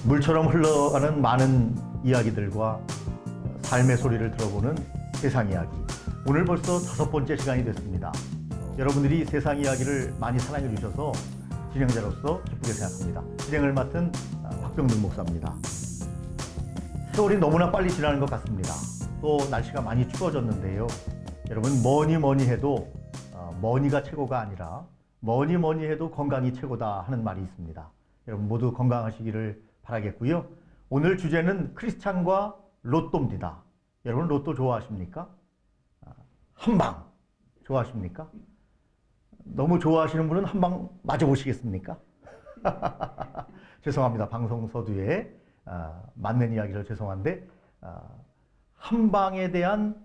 물처럼 흘러가는 많은 이야기들과 삶의 소리를 들어보는 세상 이야기. 오늘 벌써 5번째 시간이 됐습니다. 여러분들이 세상 이야기를 많이 사랑해 주셔서 진행자로서 기쁘게 생각합니다. 진행을 맡은 박병등 목사입니다. 세월이 너무나 빨리 지나는 것 같습니다. 또 날씨가 많이 추워졌는데요. 여러분 뭐니 해도 머니가 최고가 아니라 뭐니 해도 건강이 최고다 하는 말이 있습니다. 여러분 모두 건강하시기를 바라겠고요. 오늘 주제는 크리스찬과 로또입니다. 여러분 로또 좋아하십니까? 한방 좋아하십니까? 너무 좋아하시는 분은 한방 맞아보시겠습니까? 죄송합니다. 방송 서두에 맞는 이야기를 죄송한데 한방에 대한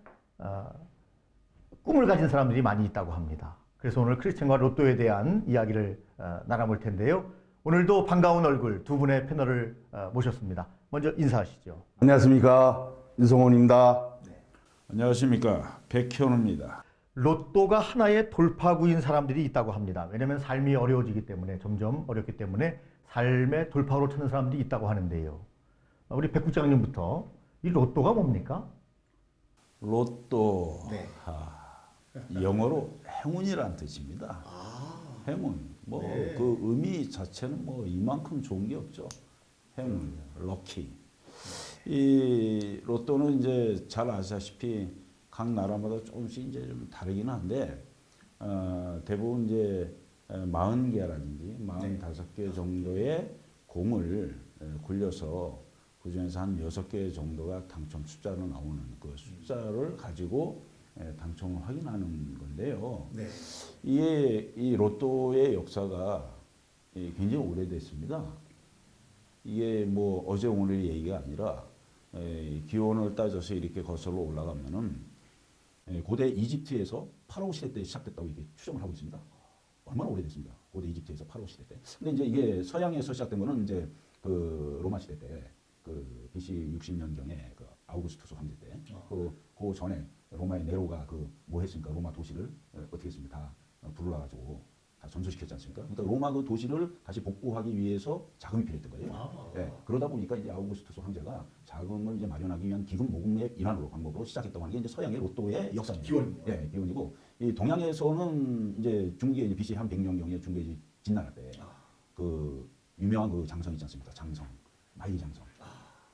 꿈을 가진 사람들이 많이 있다고 합니다. 그래서 오늘 크리스찬과 로또에 대한 이야기를 나눠볼 텐데요. 오늘도 반가운 얼굴 두 분의 패널을 모셨습니다. 먼저 인사하시죠. 안녕하십니까, 윤성원입니다. 안녕하십니까, 백현우입니다. 로또가 하나의 돌파구인 사람들이 있다고 합니다. 왜냐하면 삶이 어려워지기 때문에 점점 어렵기 때문에 삶의 돌파구를 찾는 사람들이 있다고 하는데요. 우리 백 국장님부터 이 로또가 뭡니까? 로또, 영어로 행운이란 뜻입니다. 행운, 그 의미 자체는 이만큼 좋은 게 없죠. 행운, 럭키. 이 로또는 이제 잘 아시다시피 각 나라마다 조금씩 이제 좀 다르긴 한데, 대부분 이제 40개라든지 45개 정도의 공을 굴려서 그 중에서 한 6개 정도가 당첨 숫자로 나오는 그 숫자를 가지고 당첨을 확인하는 건데요. 이 로또의 역사가 굉장히 오래됐습니다. 이게 어제 오늘 얘기가 아니라 기원을 따져서 이렇게 거슬러 올라가면은 고대 이집트에서 파라오 시대 때 시작됐다고 이렇게 추정을 하고 있습니다. 얼마나 오래됐습니다. 고대 이집트에서 파라오 시대 때. 근데 이제 이게 서양에서 시작된 거는 이제 그 로마 시대 때, 그 BC 60년경에 그 아우구스투스 황제 때, 그 전에 로마의 네로가 했습니까? 로마 도시를 어떻게 했습니까? 다 불러가지고 다 전소시켰지 않습니까? 그러니까 로마 그 도시를 다시 복구하기 위해서 자금이 필요했던 거예요. 네, 그러다 보니까 이제 아우구스투스 황제가 자금을 이제 마련하기 위한 기금 모금의 일환으로 방법으로 시작했다고 하는 게 이제 서양의 로또의 역사입니다. 기원입니다. 네, 기원이고 이 동양에서는 이제 중국의 이제 BC 한 100년경에 중국의 진나라 때 그 유명한 그 장성 있지 않습니까? 장성, 만리장성.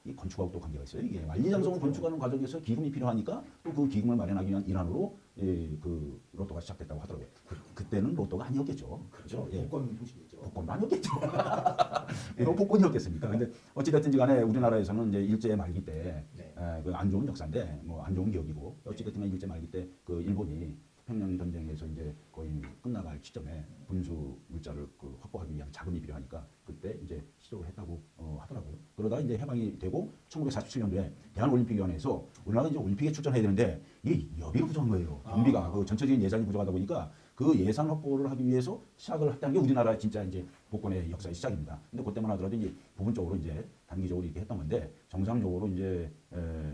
이 건축하고 또 관계가 있어요. 이게 만리장성을 건축하는 과정에서 기금이 필요하니까 또 그 기금을 마련하기 위한 일환으로 그 로또가 시작됐다고 하더라고요. 그때는 로또가 아니었겠죠. 그렇죠. 예. 복권 형식이죠. 복권도 아니었겠죠. 복권이었겠습니까? 근데 어찌됐든지 간에 우리나라에서는 이제 일제 말기 때 그 안 좋은 역사인데 안 좋은 기억이고 어찌됐든 일제 말기 때 그 일본이 평양 전쟁에서 이제 거의 끝나갈 시점에 분수 물자를 확보하기 위한 자금이 필요하니까 그때 이제 시도를 했다고 하더라고요. 그러다 이제 해방이 되고 1947년도에 대한올림픽위원회에서 우리나라가 이제 올림픽에 출전해야 되는데 이게 여비가 부족한 거예요. 경비가 전체적인 예산이 부족하다 보니까 그 예산 확보를 하기 위해서 시작을 했다는 게 우리나라 진짜 이제 복권의 역사의 시작입니다. 근데 그때만 하더라도 이제 부분적으로 이제 단기적으로 이렇게 했던 건데 정상적으로 이제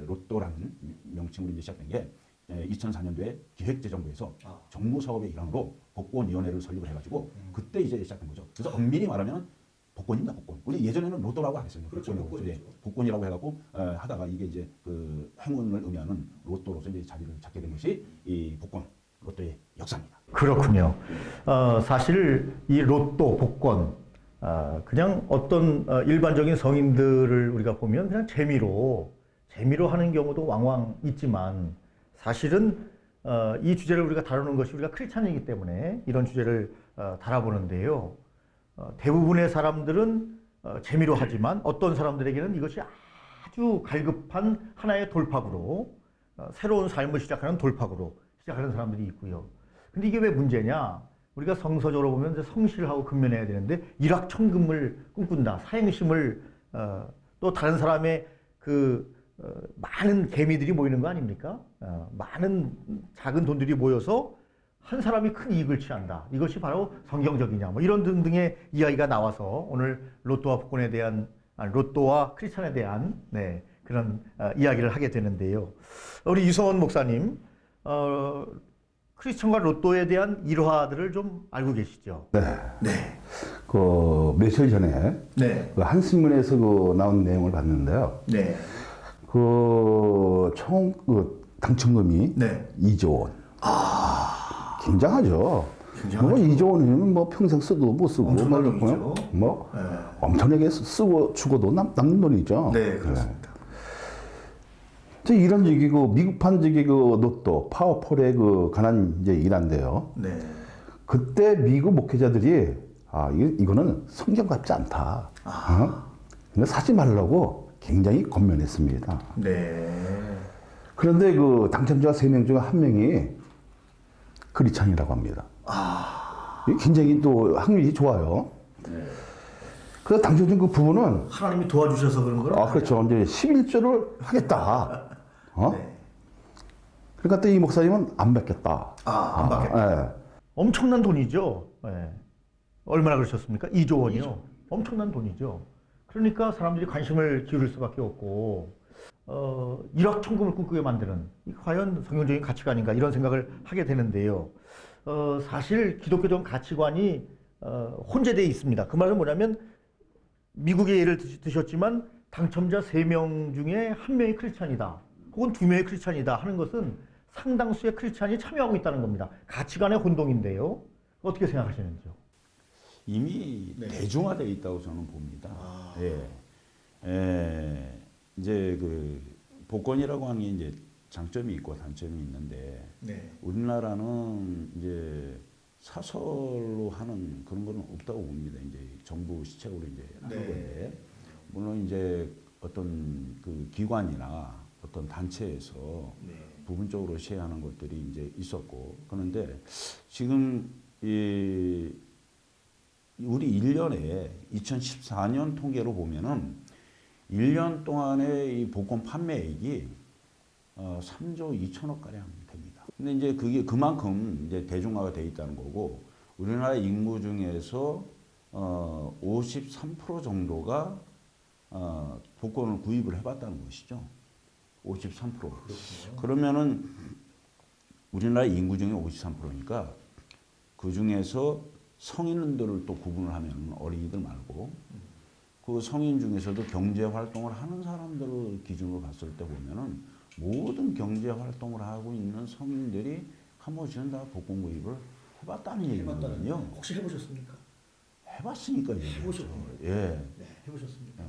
로또라는 명칭으로 이제 시작된 게 2004년도에 기획재정부에서 정무사업의 일환으로 복권위원회를 설립을 해가지고 그때 이제 시작된 거죠. 그래서 엄밀히 말하면 복권입니다, 복권. 우리 예전에는 로또라고 안 했어요. 그렇죠, 복권이라고 해갖고 하다가 이게 이제 그 행운을 의미하는 로또로서 이제 자리를 잡게 된 것이 이 복권, 로또의 역사입니다. 그렇군요. 사실 이 로또, 복권, 그냥 어떤 일반적인 성인들을 우리가 보면 그냥 재미로 하는 경우도 왕왕 있지만 사실은 이 주제를 우리가 다루는 것이 우리가 크리스찬이기 때문에 이런 주제를 다뤄보는데요. 대부분의 사람들은 재미로 하지만 어떤 사람들에게는 이것이 아주 갈급한 하나의 돌파구로 새로운 삶을 시작하는 돌파구로 시작하는 사람들이 있고요. 근데 이게 왜 문제냐? 우리가 성서적으로 보면 성실하고 근면해야 되는데 일확천금을 꿈꾼다. 사행심을 또 다른 사람의 많은 개미들이 모이는 거 아닙니까? 많은 작은 돈들이 모여서 한 사람이 큰 이익을 취한다. 이것이 바로 성경적이냐. 이런 등등의 이야기가 나와서 오늘 로또와 복권에 대한, 로또와 크리스찬에 대한 그런 이야기를 하게 되는데요. 우리 유성원 목사님, 크리스찬과 로또에 대한 일화들을 좀 알고 계시죠? 네. 네. 그 며칠 전에 네. 그 한신문에서 그 나온 내용을 봤는데요. 네. 총 당첨금이 네. 2조 원. 굉장하죠. 뭐 2조 원이면 뭐 평생 써도 못 쓰고 엄청난 뭐 돈이죠. 뭐 네. 엄청나게 쓰고 죽어도 남는 돈이죠. 네, 그렇습니다. 이런 적이 그 미국판 적이 그 로또 파워폴의 그 관한 이제 일환데요. 네. 그때 미국 목회자들이 이거는 성경 같지 않다. 근데 사지 말라고 굉장히 권면했습니다. 네. 그런데 그 당첨자 3명 중에 1명이 크리스찬이라고 합니다. 이게 굉장히 또 확률이 좋아요. 그래서 당첨된 그 부분은 하나님이 도와주셔서 그런 거는 그렇죠. 이제 11조를 하겠다. 네. 그러니까 또 이 목사님은 안 받겠다. 안 받겠다. 예. 엄청난 돈이죠. 네. 얼마나 그러셨습니까? 2조 원이요. 엄청난 돈이죠. 그러니까 사람들이 관심을 기울일 수밖에 없고 일확천금을 꿈꾸게 만드는 이 과연 성경적인 가치관인가 이런 생각을 하게 되는데요. 사실 기독교적 가치관이 혼재되어 있습니다. 그 말은 뭐냐면 미국의 예를 드셨지만 당첨자 3명 중에 1명이 크리스찬이다. 혹은 2명이 크리스찬이다 하는 것은 상당수의 크리스찬이 참여하고 있다는 겁니다. 가치관의 혼동인데요. 어떻게 생각하시는지요? 이미 대중화되어 있다고 저는 봅니다. 이제 그 복권이라고 하는 게 이제 장점이 있고 단점이 있는데 우리나라는 이제 사설로 하는 그런 거는 없다고 봅니다. 이제 정부 시책으로 이제 하는 건데 물론 이제 어떤 그 기관이나 어떤 단체에서 부분적으로 시행하는 것들이 이제 있었고 그런데 지금 우리 1년에 2014년 통계로 보면은 1년 동안의 이 복권 판매액이 3조 2천억 가량 됩니다. 근데 이제 그게 그만큼 이제 대중화가 돼 있다는 거고 우리나라 인구 중에서 53% 정도가 복권을 구입을 해봤다는 것이죠. 53%. 그렇군요. 그러면은 우리나라 인구 중에 53%니까 그 중에서 성인들을 또 구분을 하면 어린이들 말고 그 성인 중에서도 경제 활동을 하는 사람들을 기준으로 봤을 때 보면은 모든 경제 활동을 하고 있는 성인들이 한 번씩은 다 복권 구입을 해봤다는 얘기거든요. 혹시 해보셨습니까? 해봤으니까 얘기했죠. 예. 해보셨습니까?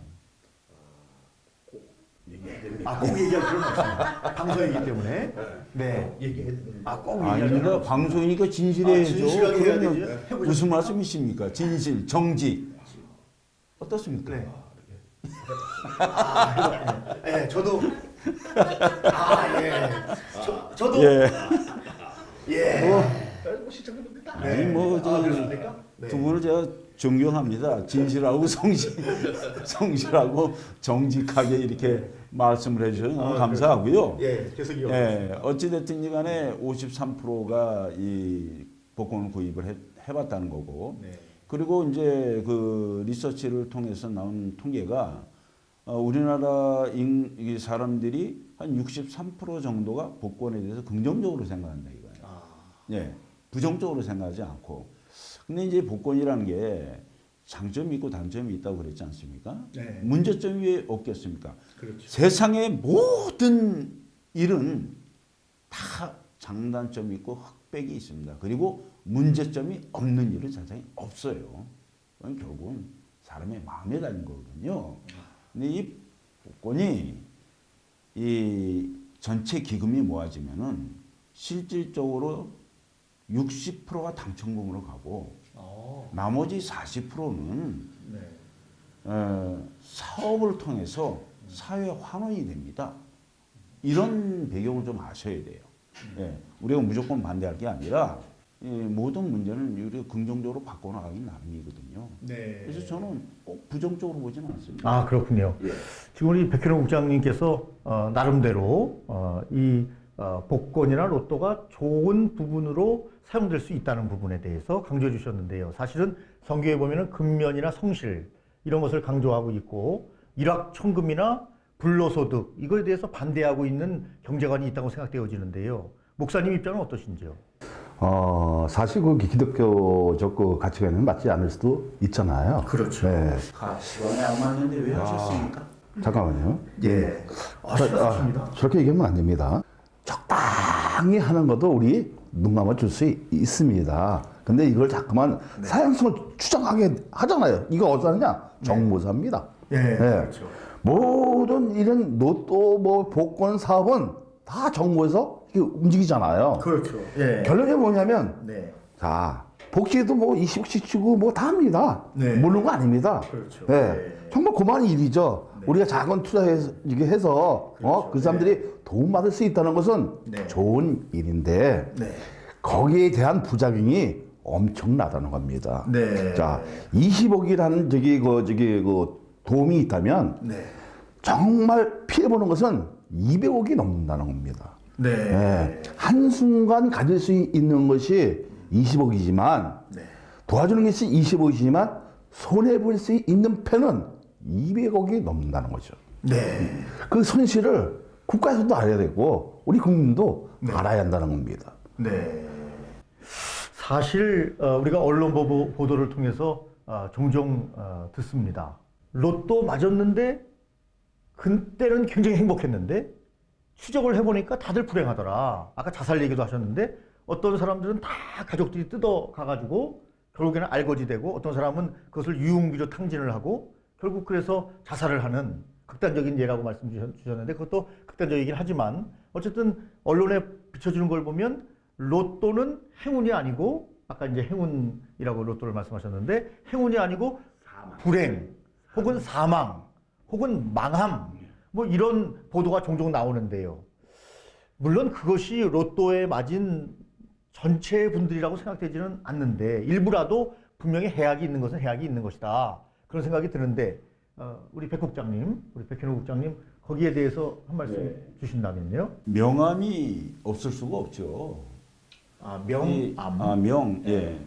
꼭 얘기할 필요는 없습니다. 방송이기 때문에. 네. 꼭 아닙니다. 방송이니까 진실해야죠. 진실하게 해야 그러면 되죠. 해보셨습니까? 무슨 말씀이십니까? 진실, 정직. 어떻습니까? 네, 저도. 저도. 시청자입니다. 아니 두 분을 제가 존경합니다. 진실하고 성실하고 정직하게 이렇게 말씀을 해주셔서 너무 감사하고요. 계속 이어가겠습니다. 어찌됐든 간에 53%가 이 복권 구입을 해봤다는 거고 그리고 이제 그 리서치를 통해서 나온 통계가 우리나라 이 사람들이 한 63% 정도가 복권에 대해서 긍정적으로 생각한다 이거예요. 부정적으로 생각하지 않고. 근데 이제 복권이라는 게 장점이 있고 단점이 있다고 그랬지 않습니까? 문제점이 왜 없겠습니까? 그렇죠. 세상의 모든 일은 다 장단점이 있고 흑백이 있습니다. 그리고 문제점이 없는 일은 세상에 없어요. 그건 결국은 사람의 마음에 달린 거거든요. 근데 이 복권이 이 전체 기금이 모아지면은 실질적으로 60%가 당첨금으로 가고 나머지 40%는 사업을 통해서 사회 환원이 됩니다. 이런 배경을 좀 아셔야 돼요. 우리가 무조건 반대할 게 아니라 모든 문제는 우리가 긍정적으로 바꿔나가기 나름이거든요. 그래서 저는 꼭 부정적으로 보지는 않습니다. 그렇군요. 지금 우리 백현웅 국장님께서 나름대로 이 복권이나 로또가 좋은 부분으로 사용될 수 있다는 부분에 대해서 강조해 주셨는데요. 사실은 성경에 보면은 근면이나 성실 이런 것을 강조하고 있고 일확천금이나 불로소득 이거에 대해서 반대하고 있는 경제관이 있다고 생각되어지는데요. 목사님 입장은 어떠신지요? 사실 그 기독교적 그 가치관에는 맞지 않을 수도 있잖아요. 그렇죠. 네. 가치관에 안 맞는데 왜 하셨습니까? 잠깐만요. 예. 아쉽습니다. 저렇게 얘기하면 안 됩니다. 적당히 하는 것도 우리 눈 감아 줄 수 있습니다. 근데 이걸 자꾸만 사형성을 추정하게 하잖아요. 이거 어디서 하느냐? 정보사입니다. 예, 그렇죠. 모든 이런 로또 뭐 복권 사업은 다 정부에서 이게 움직이잖아요. 그렇죠. 예. 결론이 뭐냐면 네. 자 복지에도 뭐 20억씩 주고 뭐 다 합니다. 네. 모르는 거 아닙니다. 그렇죠. 네. 네. 정말 고마운 일이죠. 우리가 자금 투자해서 이게 해서 그렇죠. 그 사람들이 도움 받을 수 있다는 것은 네. 좋은 일인데 네. 거기에 대한 부작용이 엄청나다는 겁니다. 네. 자, 20억이라는 그 도움이 있다면 네. 정말 피해보는 것은 200억이 넘는다는 겁니다. 네. 예, 한순간 가질 수 있는 것이 20억이지만 네. 도와주는 것이 20억이지만 손해볼 수 있는 편은 200억이 넘는다는 거죠. 네. 그 손실을 국가에서도 알아야 되고 우리 국민도 네. 알아야 한다는 겁니다. 네. 사실 우리가 언론 보도를 통해서 종종 듣습니다. 로또 맞았는데 그때는 굉장히 행복했는데 추적을 해보니까 다들 불행하더라. 아까 자살 얘기도 하셨는데 어떤 사람들은 다 가족들이 뜯어가가지고 결국에는 알거지되고 어떤 사람은 그것을 유흥비로 탕진을 하고 결국 그래서 자살을 하는 극단적인 예라고 말씀 주셨는데 그것도 극단적이긴 하지만 어쨌든 언론에 비춰주는 걸 보면 로또는 행운이 아니고 아까 이제 행운이라고 로또를 말씀하셨는데 행운이 아니고 불행 혹은 사망 혹은 망함 뭐 이런 보도가 종종 나오는데요. 물론 그것이 로또에 맞은 전체 분들이라고 생각되지는 않는데 일부라도 분명히 해악이 있는 것은 해악이 있는 것이다. 그런 생각이 드는데 우리 백 국장님, 우리 백현우 국장님 거기에 대해서 한 말씀 주신다면요. 명함이 없을 수가 없죠. 명함이 아니고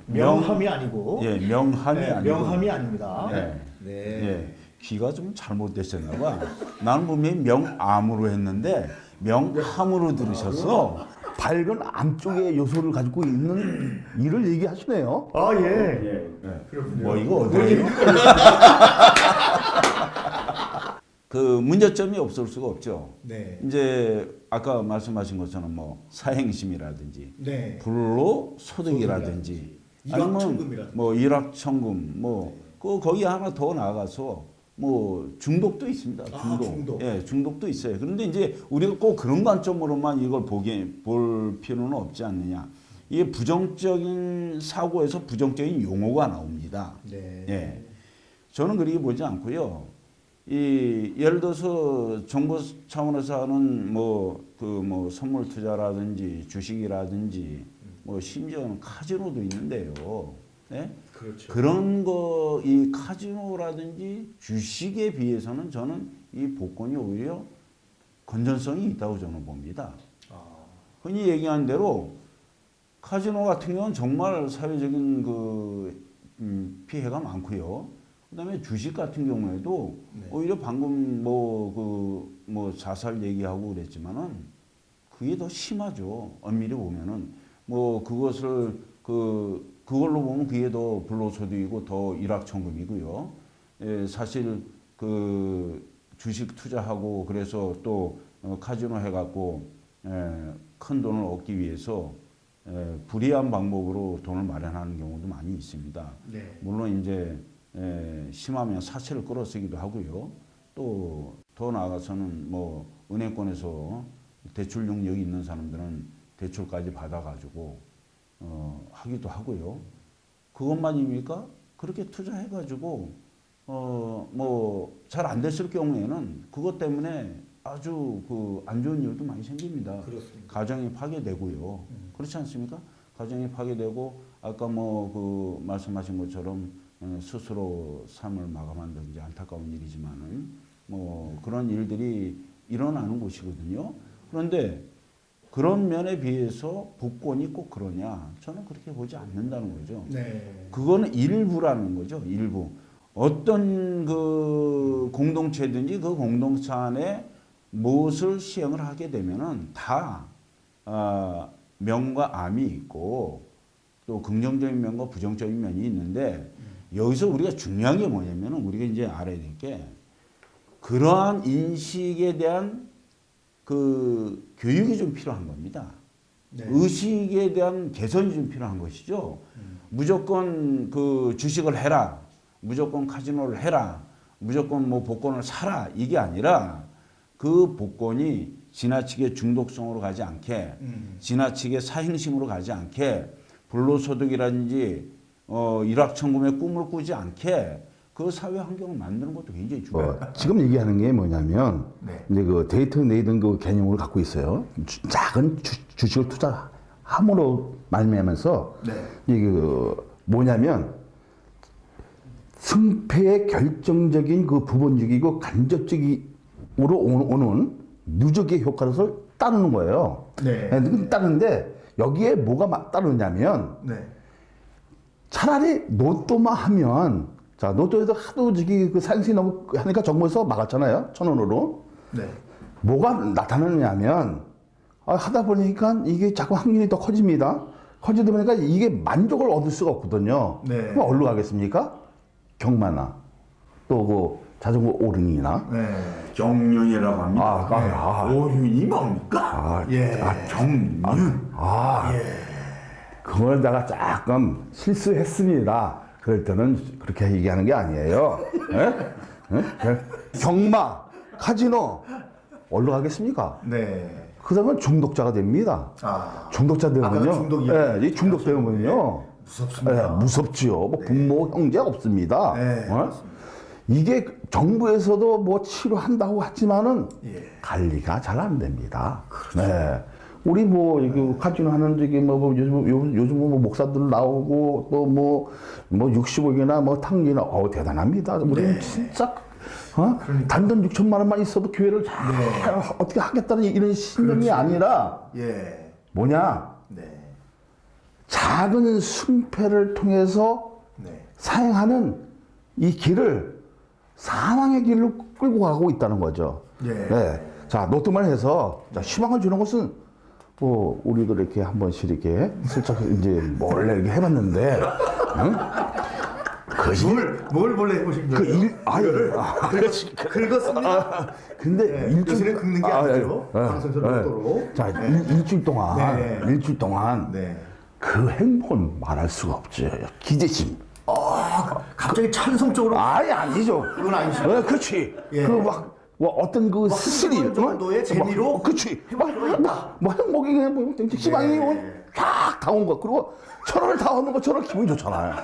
명함이 아니고 명함이 아닙니다. 네. 네. 예, 귀가 좀 잘못됐었나 봐. 나는 분명히 명암으로 했는데 명함으로 들으셨어. 밝은 암쪽의 요소를 가지고 있는 일을 얘기하시네요. 아 예. 그렇군요. 뭐 이거 어디예요? 그 문제점이 없을 수가 없죠. 네. 이제 아까 말씀하신 것처럼 뭐 사행심이라든지 네. 불로소득이라든지 일확천금이라든지. 뭐 일확천금 그 거기 하나 더 나아가서 뭐 중독도 있습니다. 중독. 예, 중독도 있어요. 그런데 이제 우리가 꼭 그런 관점으로만 이걸 볼 필요는 없지 않느냐. 이게 부정적인 사고에서 부정적인 용어가 나옵니다. 네. 예. 저는 그렇게 보지 않고요. 예를 들어서 정부 차원에서 하는 선물 투자라든지 주식이라든지 뭐 심지어는 카지노도 있는데요. 예? 그렇죠. 그런 이 카지노라든지 주식에 비해서는 저는 이 복권이 오히려 건전성이 있다고 저는 봅니다. 흔히 얘기한 대로 카지노 같은 경우는 정말 사회적인 피해가 많고요. 그다음에 주식 같은 경우에도 오히려 방금 자살 얘기하고 그랬지만은 그게 더 심하죠. 엄밀히 보면은 그걸로 보면 그게 더 불로소득이고 더 일확천금이고요. 예, 사실 주식 투자하고 그래서 또 카지노 해갖고 큰 돈을 얻기 위해서 불이한 방법으로 돈을 마련하는 경우도 많이 있습니다. 네. 물론 이제 심하면 사채를 끌어쓰기도 하고요. 또 더 나아가서는 은행권에서 대출 능력이 있는 사람들은 대출까지 받아가지고 하기도 하고요. 그것만입니까? 그렇게 투자해가지고 잘 안 됐을 경우에는 그것 때문에 아주 안 좋은 일도 많이 생깁니다. 그렇습니다. 가정이 파괴되고요. 그렇지 않습니까? 가정이 파괴되고 아까 말씀하신 것처럼 스스로 삶을 마감한다든지 안타까운 일이지만은 그런 일들이 일어나는 곳이거든요. 그런데 그런 면에 비해서 복권이 꼭 그러냐? 저는 그렇게 보지 않는다는 거죠. 네. 그거는 일부라는 거죠. 일부. 어떤 공동체든지 그 공동체 안에 무엇을 시행을 하게 되면은 다 면과 암이 있고 또 긍정적인 면과 부정적인 면이 있는데 여기서 우리가 중요한 게 뭐냐면 우리가 이제 알아야 될 게 그러한 인식에 대한 그 교육이 좀 필요한 겁니다. 네. 의식에 대한 개선이 좀 필요한 것이죠. 무조건 그 주식을 해라, 무조건 카지노를 해라, 무조건 뭐 복권을 사라 이게 아니라 그 복권이 지나치게 중독성으로 가지 않게, 지나치게 사행심으로 가지 않게, 불로소득이라든지 일확천금의 꿈을 꾸지 않게 그 사회 환경을 만드는 것도 굉장히 중요해요. 지금 얘기하는 게 뭐냐면 네. 이제 그 데이터 네이든 그 개념을 갖고 있어요. 작은 주식을 투자함으로 말미암아서 네. 이게 그 뭐냐면 승패의 결정적인 그 부분적이고 간접적으로 오는 누적의 효과를 따르는 거예요. 네. 따르는데 여기에 뭐가 따르냐면 네. 차라리 로또만 하면 자 로또에도 하도 저기 그 사행시 너무 하니까 정부에서 막았잖아요. 1,000원으로. 네. 뭐가 나타나느냐면 하다 보니까 이게 자꾸 확률이 더 커집니다. 커지다 보니까 이게 만족을 얻을 수가 없거든요. 네. 그럼 어디로 가겠습니까? 경마나 또 그 자전거 오르기나. 네. 경륜이라고 합니다. 오륜이 뭡니까? 경륜. 그걸 내가 조금 실수했습니다. 그럴 때는 그렇게 얘기하는 게 아니에요. 경마, 카지노, 어디로 가겠습니까? 네. 그러면 중독자가 됩니다. 아. 중독자 되면요. 아까 중독이 이 중독되면요. 무섭습니다. 무섭지요. 뭐 부모, 형제 없습니다. 네, 이게 정부에서도 뭐 치료한다고 하지만은 예. 관리가 잘 안 됩니다. 네. 우리 뭐 이거 카지노 하는 저기 뭐 요즘 뭐 목사들 나오고 또 뭐 60억이나 뭐 탕리나 대단합니다. 우리는 진짜 단돈 6천만 원만 있어도 교회를 잘 어떻게 하겠다는 이런 신념이 아니라 예. 뭐냐 네. 작은 승패를 통해서 네. 사행하는 이 길을 사망의 길로 끌고 가고 있다는 거죠. 예. 네. 자, 로또만 해서 자, 희망을 주는 것은 뭐 우리도 이렇게 한 번씩 이렇게 슬쩍 이제 몰래 이렇게 해봤는데, 응? 뭘 몰래 해보신 거예요? 긁었습니다. 근데 요새는 긁는 게 아니죠. 방송에서 로또로. 자, 일주일 동안, 네. 일주일 동안 네. 그 행복은 말할 수가 없죠. 기대심. 갑자기 찬성적으로. 아니죠. 그건 아니시죠. 그렇지. 예. 그 어떤 그 스릴 정도의 재미로 그렇지. 뭐 행복이 그냥 뭐 희망이 쫙 다온 거. 그리고 1,000원을 다 얻는 것처럼 기분이 좋잖아요.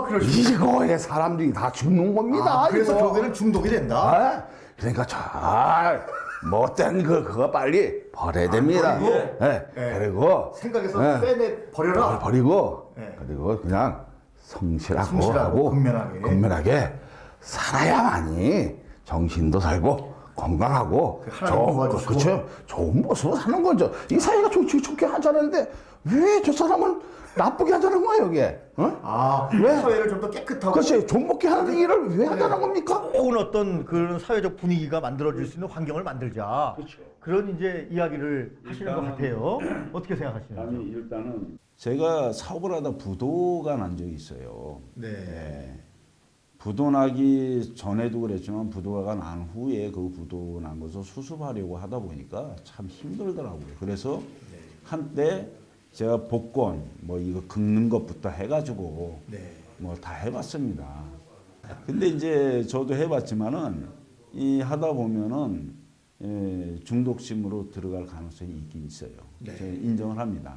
그러시죠. 이거에 사람들이 다 죽는 겁니다. 그래서 이거. 결국에는 중독이 된다. 그러니까 잘 못된 그거 빨리 버려야 됩니다. 버리고? 예. 그리고 생각에서 빼내 버려라. 버리고 예. 그리고 그냥 성실하고 성실하고 하고 근면하게. 살아야만이 정신도 살고 건강하고 하나님 도와주시고. 그렇죠. 좋은 모습으로 사는 거죠. 이 사회가 좋게 하자는데 왜 저 사람은 나쁘게 하자는 거예요, 이게? 왜? 사회를 좀 더 깨끗하고. 그렇지. 좀 먹게 하는 일을 왜 하자는 겁니까? 좋은 어떤 그런 사회적 분위기가 만들어질 수 있는 환경을 만들자. 그런 이제 이야기를 하시는 것 같아요. 어떻게 생각하시나요? 일단은 제가 사업을 하다 부도가 난 적이 있어요. 네. 부도 나기 전에도 그랬지만 부도가 난 후에 그 부도 난 것을 수습하려고 하다 보니까 참 힘들더라고요. 그래서 한때 제가 복권 뭐 이거 긁는 것부터 해가지고 뭐 다 해봤습니다. 근데 이제 저도 해봤지만은 이 하다 보면은 중독심으로 들어갈 가능성이 있긴 있어요. 제가 인정을 합니다.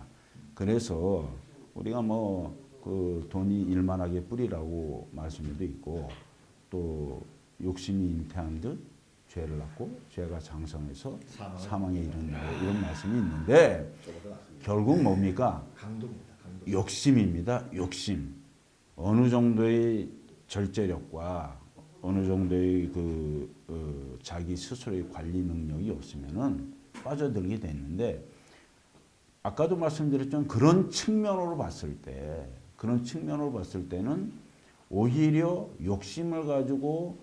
그래서 우리가 뭐 그 돈이 일만하게 뿌리라고 말씀도 있고 또 욕심이 잉태한 듯 죄를 낳고 죄가 장성해서 사망에 이른다 이런 말씀이 있는데 결국 뭡니까? 욕심입니다. 욕심. 어느 정도의 절제력과 어느 정도의 자기 스스로의 관리 능력이 없으면은 빠져들게 됐는데 아까도 말씀드렸지만 그런 측면으로 봤을 때는 오히려 욕심을 가지고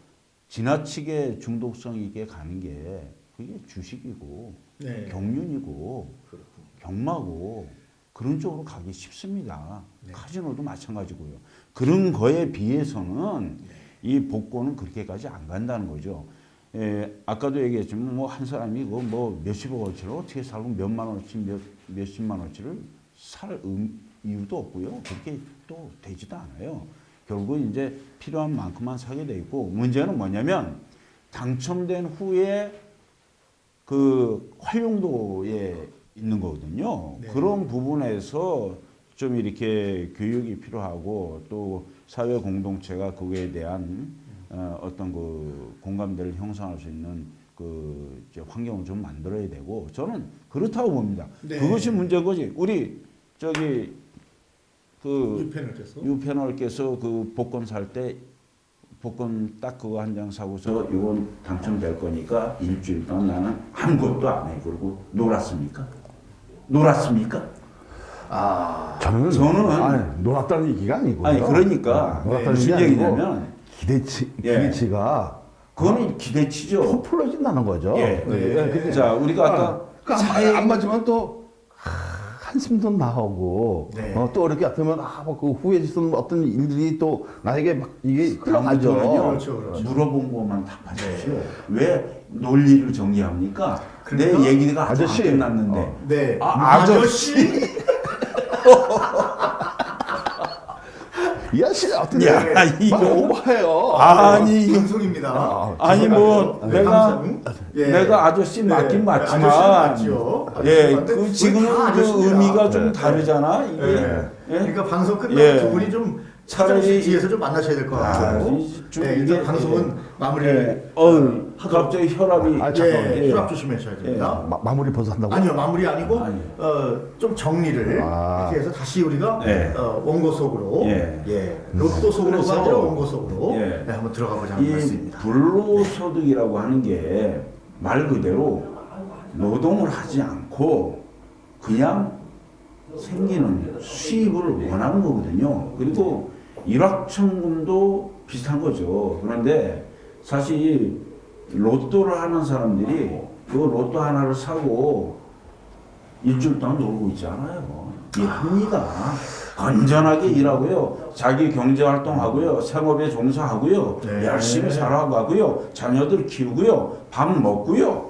지나치게 중독성 있게 가는 게 그게 주식이고 경륜이고 경마고 그런 쪽으로 가기 쉽습니다. 카지노도 마찬가지고요. 그런 거에 비해서는 이 복권은 그렇게까지 안 간다는 거죠. 아까도 얘기했지만 뭐 한 사람이 뭐 몇십억어치를 어떻게 살고 몇만 원어치 몇십만 원어치를 살 이유도 없고요. 그렇게 또 되지도 않아요. 결국 이제 필요한 만큼만 사게 돼 있고 문제는 뭐냐면 당첨된 후에 그 활용도에 있는 거거든요. 네. 그런 부분에서 좀 이렇게 교육이 필요하고 또 사회 공동체가 그거에 대한 어떤 그 공감대를 형성할 수 있는 그 이제 환경을 좀 만들어야 되고 저는 그렇다고 봅니다. 네. 그것이 문제인 거지. 우리 저기 그 유패널께서 그 복권 살 때 복권 딱 그거 한 장 사고서 이건 당첨될 거니까 일주일 동안 나는 아무것도 안 해. 그리고 놀았습니까? 저는 아니, 놀았다는 얘기가 아니고요. 아니 그러니까 놀았다는 무슨 얘기 아니고 얘기냐면 기대치가 그거는 기대치죠. 포플러진다는 거죠. 예. 근데 자 우리가 아까 그러니까 안 맞으면 또 한숨도 나오고 네. 또 이렇게 같으면 그 후에 있었던 어떤 일들이 또 나에게 막 이게 흘러가죠. 그렇죠. 물어본 것만 답하십시오. 왜 논리를 정리합니까? 그러니까 내 얘기가 아직 아저씨. 안 끝났는데. 네. 아저씨. 이 아저씨 어떻게 야, 막 이거. 오버해요. 아니 방송입니다. 아니 뭐 네, 방송. 예. 내가 아저씨 맞긴 맞지만 아저씨 맞죠. 예, 아저씨 그 맞는데 지금은 우리 다 그 아저씨야. 의미가 좀 네. 다르잖아. 이게. 예. 예? 그러니까 방송 끝나고 예. 두 분이 좀 차라리- 차라리 뒤에서 좀 만나셔야 될 것 같고. 좀 네, 이게- 일단 방송은 마무리를 갑자기 혈압이 잠깐만요. 예, 혈압 조심하셔야 됩니다. 마무리 벌써 한다고? 아니요, 마무리 아니고 아니요. 좀 정리를 이렇게 해서 다시 우리가 예. 원고 속으로 예. 로또 속으로가 그래서- 아니라 원고 속으로 예. 네, 한번 들어가 보자는 이 말씀입니다. 불로소득이라고 하는 게 말 그대로 노동을 하지 않고 그냥 생기는 수입을 원하는 거거든요. 그리고 일확천금도 비슷한 거죠. 그런데 사실 로또를 하는 사람들이 그 로또 하나를 사고 일주일 동안 놀고 있지 않아요. 일합니다. 건전하게 일하고요. 자기 경제활동하고요. 생업에 종사하고요. 네. 열심히 살아가고요. 자녀들 키우고요. 밥 먹고요.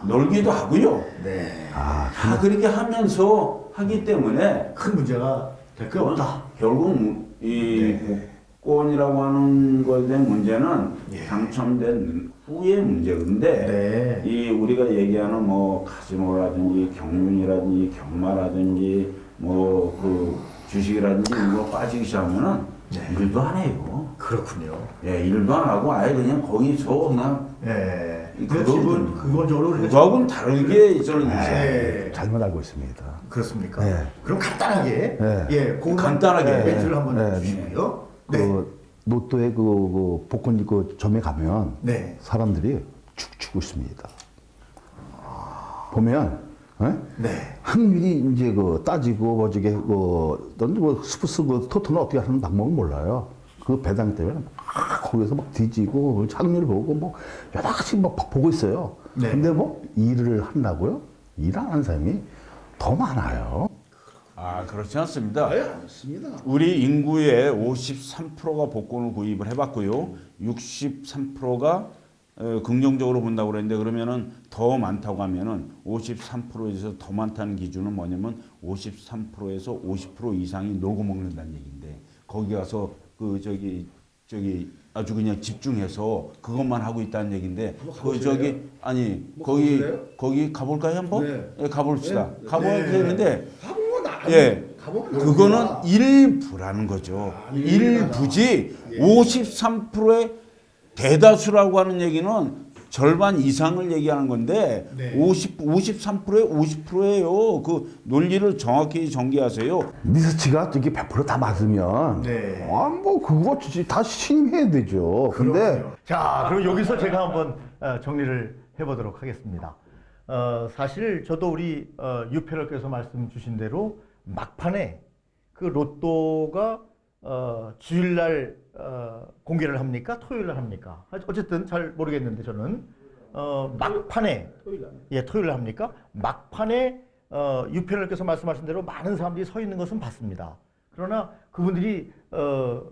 놀기도 하고요. 네. 다 그렇게 하면서 하기 때문에 큰 문제가 될 게 없다. 결국 이 네. 복권이라고 하는 것에 대한 문제는 예. 당첨된 후의 문제인데 네. 이 우리가 얘기하는 뭐 카지노라든지 경륜이라든지 경마라든지 뭐 그 주식이라든지 이거 빠지기 시작하면은 네. 일도 안 해요. 그렇군요. 예, 일도 안 하고 아예 그냥 거기서 그냥 네. 그거는- 그건적으로 그거하고는 다르게 저는 네. 잘못 알고 있습니다. 그렇습니까? 네. 그럼 간단하게 네. 그거만 간단하게. 멘트를 한번 네. 주시고요. 그 네. 로또의 그 복권 그 점에 가면 네. 사람들이 축축 웃습니다. 보면 네. 확률이 이제 그 따지고 뭐 저게 뭐 스포츠 그 토토는 어떻게 하는 방법을 몰라요. 그 배당 때문에 막 거기서 막 뒤지고 확률 보고 뭐 여러 가지 막 보고 있어요. 네. 근데 뭐 일을 한다고요? 일 안 하는 사람이 더 많아요. 아 그렇지 않습니다. 맞습니다. 우리 인구의 53%가 복권을 구입을 해봤고요. 63%가 긍정적으로 본다고 그랬는데 그러면은 더 많다고 하면은 53%에서 더 많다는 기준은 뭐냐면 53%에서 50% 이상이 놀고 먹는다는 얘기인데 거기 가서 그 저기 아주 그냥 집중해서 그것만 하고 있다는 얘기인데 그 저기 아니 거기 가볼까요 한번? 네. 예, 가봅시다. 네. 가봐야 네. 되는데 가보면 예. 그거는 일부라는 거죠. 일부지 53%의 대다수라고 하는 얘기는 절반 이상을 얘기하는 건데 네. 53%에 50%예요. 그 논리를 정확히 전개하세요. 리서치가 저기 100%다 맞으면 네. 뭐 그거 다 신임해야 되죠. 근데 그렇군요. 자, 그럼 여기서 제가 한번 정리를 해보도록 하겠습니다. 사실 저도 우리 유패럴께서 말씀 주신 대로 막판에 그 로또가 주일날 공개를 합니까? 토요일날 합니까? 어쨌든 잘 모르겠는데 저는 막판에 토요일날 합니까? 막판에 유편을께서 말씀하신 대로 많은 사람들이 서 있는 것은 봤습니다. 그러나 그분들이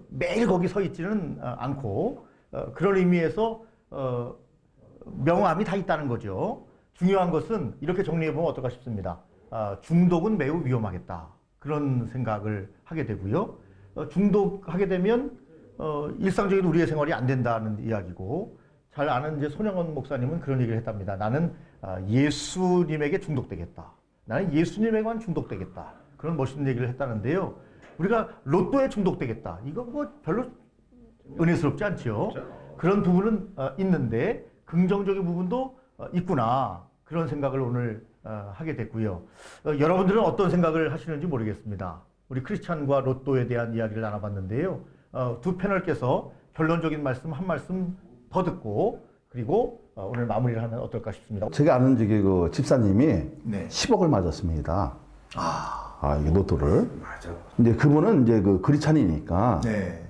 매일 거기 서 있지는 않고 그런 의미에서 명함이 다 있다는 거죠. 중요한 것은 이렇게 정리해보면 어떨까 싶습니다. 중독은 매우 위험하겠다. 그런 생각을 하게 되고요. 중독하게 되면 일상적인 우리의 생활이 안 된다는 이야기고, 잘 아는 이제 손영원 목사님은 그런 얘기를 했답니다. 나는 예수님에게 중독되겠다. 나는 예수님에게만 중독되겠다. 그런 멋있는 얘기를 했다는데요. 우리가 로또에 중독되겠다. 이거 뭐 별로 은혜스럽지 않죠. 그런 부분은 있는데 긍정적인 부분도 있구나. 그런 생각을 오늘 하게 됐고요. 여러분들은 어떤 생각을 하시는지 모르겠습니다. 우리 크리스찬과 로또에 대한 이야기를 나눠봤는데요. 두 패널께서 결론적인 말씀 한 말씀 더 듣고 그리고 오늘 마무리를 하면 어떨까 싶습니다. 제가 아는 저기 그 집사님이 네. 10억을 맞았습니다. 이게 로또를. 맞아. 근데 그분은 이제 그 크리스찬이니까 네.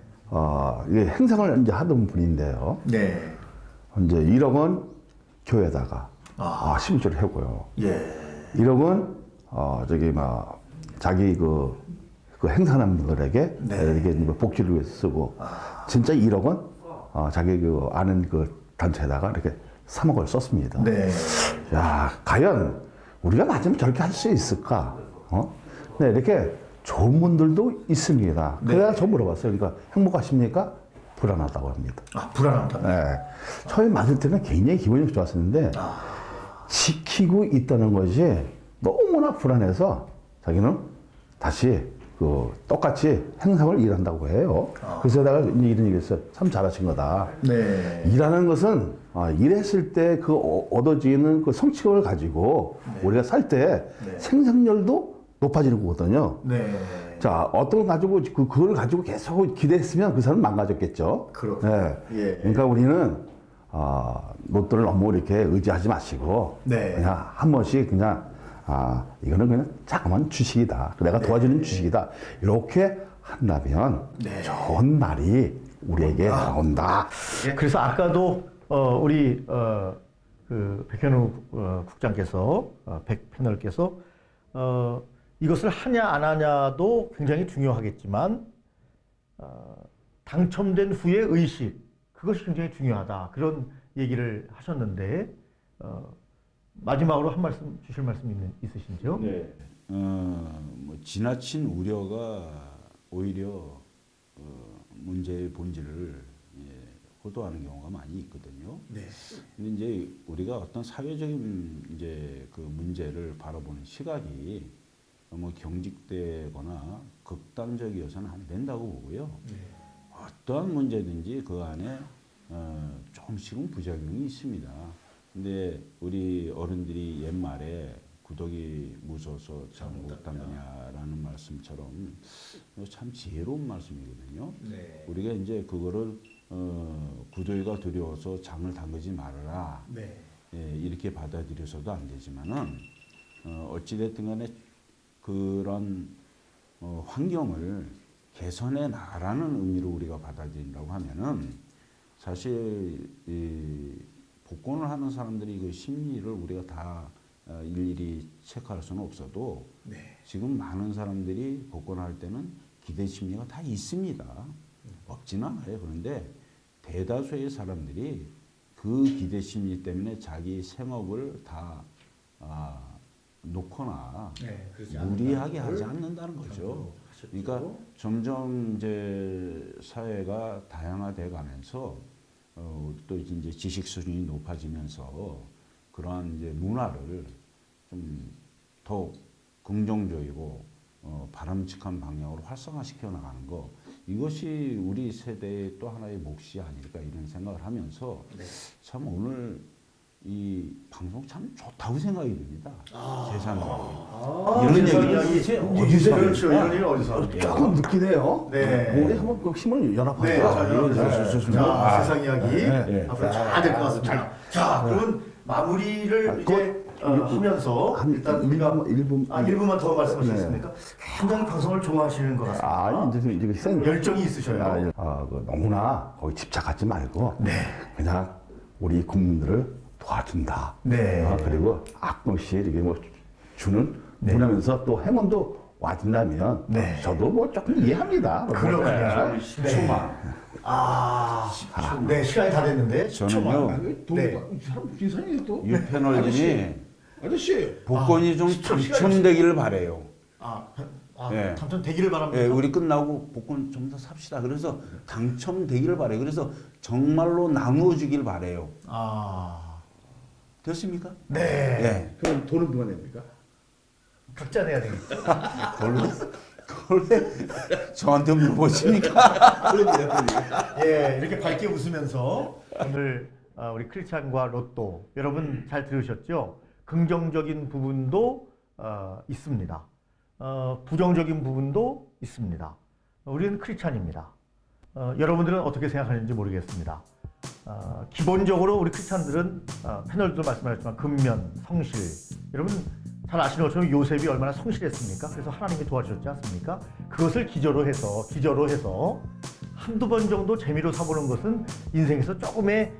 이게 행상을 이제 하던 분인데요. 네. 이제 1억 원 교회에다가 11조를 하고요. 예. 1억 원 저기 막 자기 그 행사하는 분들에게 네. 이렇게 복지를 위해서 쓰고 진짜 1억 원 자기 그 아는 그 단체에다가 이렇게 3억을 썼습니다. 네. 야, 과연 우리가 맞으면 저렇게 할 수 있을까? 네, 이렇게 좋은 분들도 있습니다. 네. 그래서 저 물어봤어요. 그러니까 행복하십니까? 불안하다고 합니다. 불안하다. 네. 처음에 맞을 때는 굉장히 기분이 좋았었는데 지키고 있다는 것이 너무나 불안해서 자기는 다시 그 똑같이 행상을 일한다고 해요. 그래서 내가 이제 이런 얘기 했어요. 참 잘하신 거다. 네. 일하는 것은 일했을 때 그 얻어지는 그 성취감을 가지고 우리가 살 때 생산율도 높아지는 거거든요. 네. 자, 어떤 걸 가지고 그걸 가지고 계속 기대했으면 그 사람은 망가졌겠죠. 그렇죠. 네. 예. 그러니까 우리는 로또를 너무 이렇게 의지하지 마시고 네. 그냥 한 번씩 그냥 이거는 그냥 자그마한 주식이다. 내가 도와주는 주식이다. 이렇게 한다면 좋은 날이 우리에게 나온다. 그래서 아까도 우리 그 백현우 국장께서 백 패널께서 이것을 하냐 안 하냐도 굉장히 중요하겠지만 당첨된 후의 의식 그것이 굉장히 중요하다 그런 얘기를 하셨는데 마지막으로 한 말씀 주실 말씀 있으신지요? 네. 뭐 지나친 우려가 오히려 문제의 본질을 호도하는 경우가 많이 있거든요. 네. 근데 이제 우리가 어떤 사회적인 이제 그 문제를 바라보는 시각이 너무 경직되거나 극단적이어서는 안 된다고 보고요. 어떠한 문제든지 그 안에 조금씩은 부작용이 있습니다. 근데 우리 어른들이 옛말에 구덕이 무서워서 잘 못하느냐라는 말씀처럼 참 지혜로운 말씀이거든요. 네. 우리가 이제 그거를 구더기가 두려워서 장을 담그지 말아라. 네. 이렇게 받아들여서도 안 되지만은 어찌됐든 간에 그런 환경을 개선해 나가라는 의미로 우리가 받아들인다고 하면은 사실 이 복권을 하는 사람들이 그 심리를 우리가 다 일일이 체크할 수는 없어도 지금 많은 사람들이 복권할 때는 기대 심리가 다 있습니다. 없지는 않아요. 그런데 대다수의 사람들이 그 기대 심리 때문에 자기 생업을 다 놓거나 무리하게 하지 않는다는 거죠. 그러니까 점점 이제 사회가 다양화돼 가면서 또 이제 지식 수준이 높아지면서 그러한 이제 문화를 좀 더 긍정적이고 바람직한 방향으로 활성화시켜 나가는 거 이것이 우리 세대의 또 하나의 몫이 아닐까 이런 생각을 하면서 참 오늘 이 방송 참 좋다고 생각이 듭니다. 세상에 이런 얘기 어디서 그렇죠. 이런 얘기 어디서 합니까? 조금 늦긴 해요. 네. 우리 한번 그 힘을 연합하자. 자, 세상 이야기 앞으로 잘 될 것 같습니다. 자, 그러면 마무리를 이제 하면서 일단 우리가 1분만 더 말씀하시겠습니까? 굉장히 방송을 좋아하시는 것 같습니다. 이제 열정이 있으셔요. 너무나 거기 집착하지 말고 그냥 우리 국민들을 도와준다. 네. 그리고 가끔씩 이렇게 뭐 주는 보내면서 또 행운도 와준다면 네. 저도 뭐 조금 이해합니다. 그렇군요. 네. 10초만. 네, 시간이 다 됐는데. 저는요, 네. 사람 인상이 또 유패널님이 아저씨 복권이 좀 10초 당첨되기를 바래요. 예. 당첨되기를 바랍니다. 예, 우리 끝나고 복권 좀 더 삽시다. 그래서 당첨되기를 바래요. 그래서 정말로 나누어 주길 바래요. 됐습니까? 네. 예. 그럼 돈은 누가 냅니까? 각자 내야 되겠죠. 그걸 왜 저한테 물어보십니까? 예, 이렇게 밝게 웃으면서 오늘 우리 크리스찬과 로또 여러분 잘 들으셨죠? 긍정적인 부분도 있습니다. 부정적인 부분도 있습니다. 우리는 크리스찬입니다. 여러분들은 어떻게 생각하는지 모르겠습니다. 기본적으로 우리 크리스찬들은 패널도 말씀하셨지만 근면, 성실. 여러분 잘 아시는 것처럼 요셉이 얼마나 성실했습니까? 그래서 하나님이 도와주셨지 않습니까? 그것을 기저로 해서 한두 번 정도 재미로 사보는 것은 인생에서 조금의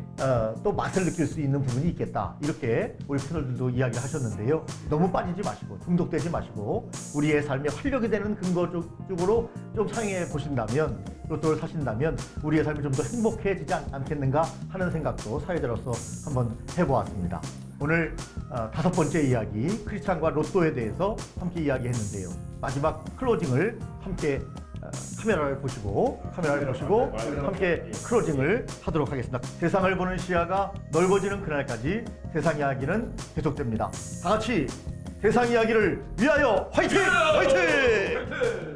또 맛을 느낄 수 있는 부분이 있겠다. 이렇게 우리 패널들도 이야기를 하셨는데요. 너무 빠지지 마시고 중독되지 마시고 우리의 삶에 활력이 되는 근거 쪽으로 좀 상해 보신다면 로또를 사신다면 우리의 삶이 좀 더 행복해지지 않겠는가 하는 생각도 사회자로서 한번 해보았습니다. 오늘 5번째 이야기 크리스찬과 로또에 대해서 함께 이야기했는데요. 마지막 클로징을 함께 카메라를 보시고 함께 클로징을 하도록 하겠습니다. 세상을 보는 시야가 넓어지는 그날까지 세상 이야기는 계속됩니다. 다 같이 세상 이야기를 위하여 화이팅! 화이팅!